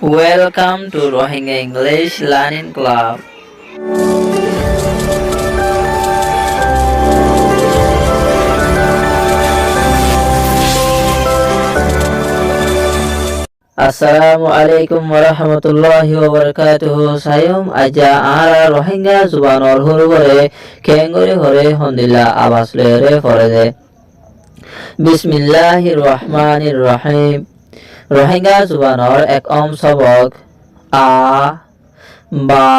Welcome to Rohingya English Learning Club. Assalamualaikum warahmatullahi wabarakatuh. Sayum aja ara Rohingya zubanor huru hore kengori hore hondilla abas lere forede. Bismillahirrahmanirrahim. Rohingya zubanor ek sabok a ba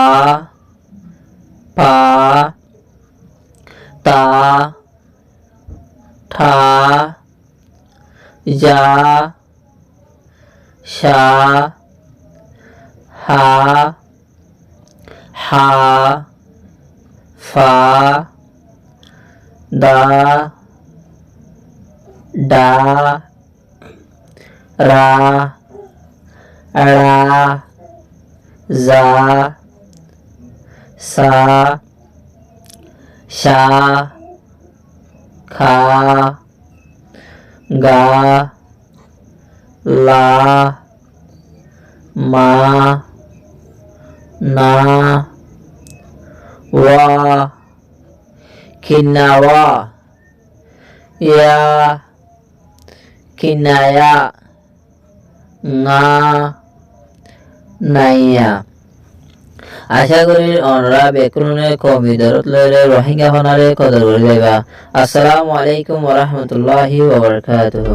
pa ta tha ja sha ha ha fa da da ra ra za sa sha kha ga la ma na wa kinawa ya kinaya nga Naiya. আশা করি অনরা ব্যাকরণের কবিদরত লইলে রোহিঙ্গা হনারে কদর করে যাইবা। আসসালামু আলাইকুম ওয়া রাহমাতুল্লাহি ওয়া বারাকাতুহু।